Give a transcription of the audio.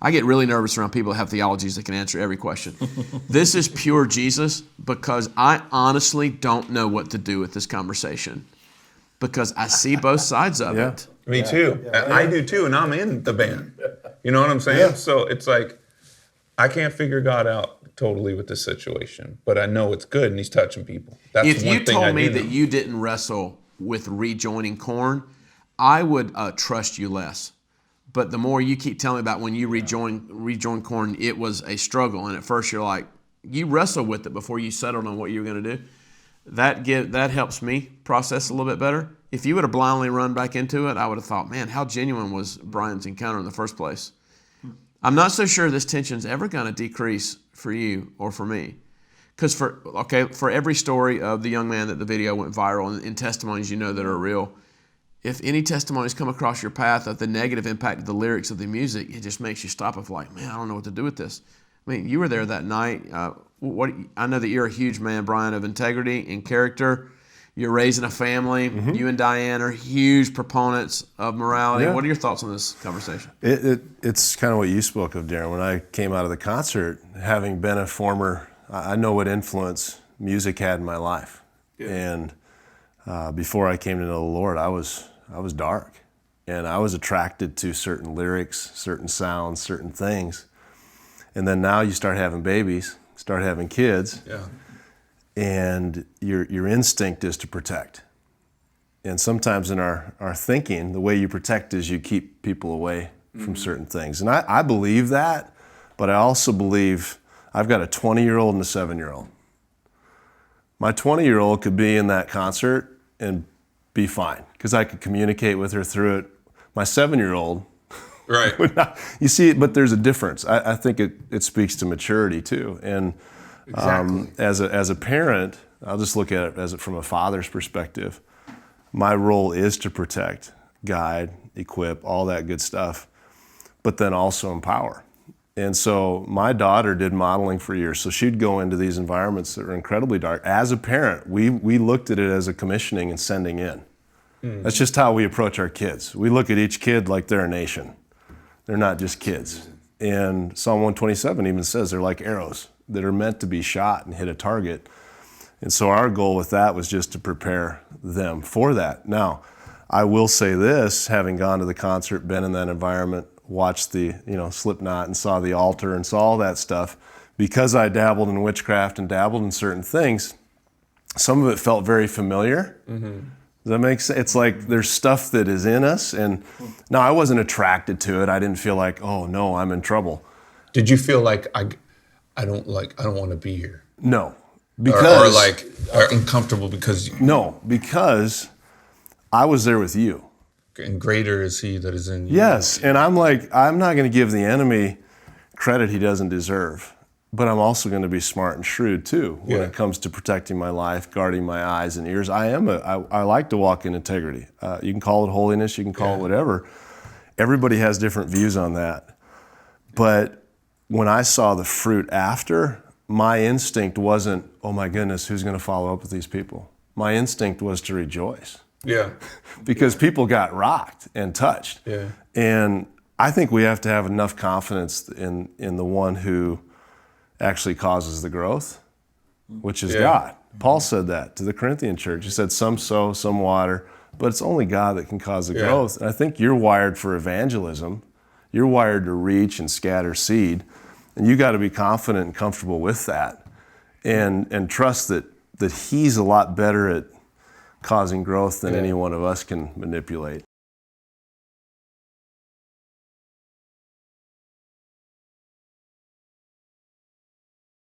I get really nervous around people that have theologies that can answer every question. This is pure Jesus because I honestly don't know what to do with this conversation because I see both sides of it. Me too. I do too, and I'm in the band. You know what I'm saying? Yeah. So it's like, I can't figure God out totally with this situation, but I know it's good and he's touching people. That's If one you thing I told me do that know. you didn't wrestle with rejoining Korn, I would trust you less. But the more you keep telling me about when you rejoin Korn, it was a struggle. And at first you're like, you wrestled with it before you settled on what you were going to do. That helps me process a little bit better. If you would have blindly run back into it, I would have thought, man, how genuine was Brian's encounter in the first place? I'm not so sure this tension's ever going to decrease for you or for me. Because for every story of the young man that the video went viral and in testimonies you know that are real, if any testimonies come across your path of the negative impact of the lyrics of the music, it just makes you stop and like, man, I don't know what to do with this. I mean, you were there that night. I know that you're a huge man, Brian, of integrity and character. You're raising a family. Mm-hmm. You and Diane are huge proponents of morality. Yeah. What are your thoughts on this conversation? It's kind of what you spoke of, Darren. When I came out of the concert, having been a former, I know what influence music had in my life. Yeah. And before I came to know the Lord, I was dark. And I was attracted to certain lyrics, certain sounds, certain things. And then now you start having babies, start having kids. Yeah. And your instinct is to protect. And sometimes in our thinking, the way you protect is you keep people away from certain things. And I believe that, but I also believe I've got a 20-year-old and a 7-year-old. My 20-year-old could be in that concert and be fine because I could communicate with her through it. My 7-year-old, right? would not. You see, but there's a difference. I think it speaks to maturity too. And exactly. As a parent, I'll just look at it from a father's perspective. My role is to protect, guide, equip, all that good stuff, but then also empower. And so my daughter did modeling for years, so she'd go into these environments that are incredibly dark. As a parent, we looked at it as a commissioning and sending in. That's just how we approach our kids. We look at each kid like they're a nation. They're not just kids. And Psalm 127 even says they're like arrows that are meant to be shot and hit a target. And so our goal with that was just to prepare them for that. Now, I will say this, having gone to the concert, been in that environment, watched the Slipknot and saw the altar and saw all that stuff, because I dabbled in witchcraft and dabbled in certain things, some of it felt very familiar. Mm-hmm. Does that make sense? It's like there's stuff that is in us, and now I wasn't attracted to it. I didn't feel like, oh no, I'm in trouble. Did you feel like I don't want to be here? No, because or uncomfortable because because I was there with you. And greater is he that is in you. Yes, and I'm like, I'm not going to give the enemy credit he doesn't deserve, but I'm also going to be smart and shrewd too when it comes to protecting my life, guarding my eyes and ears. I like to walk in integrity. You can call it holiness, you can call it whatever. Everybody has different views on that. But when I saw the fruit after, my instinct wasn't, oh my goodness, who's going to follow up with these people? My instinct was to rejoice. Yeah. Because people got rocked and touched. Yeah. And I think we have to have enough confidence in the one who actually causes the growth, which is God. Paul said that to the Corinthian church. He said, some sow, some water, but it's only God that can cause the growth. And I think you're wired for evangelism. You're wired to reach and scatter seed. And you got to be confident and comfortable with that and trust that he's a lot better at causing growth than any one of us can manipulate.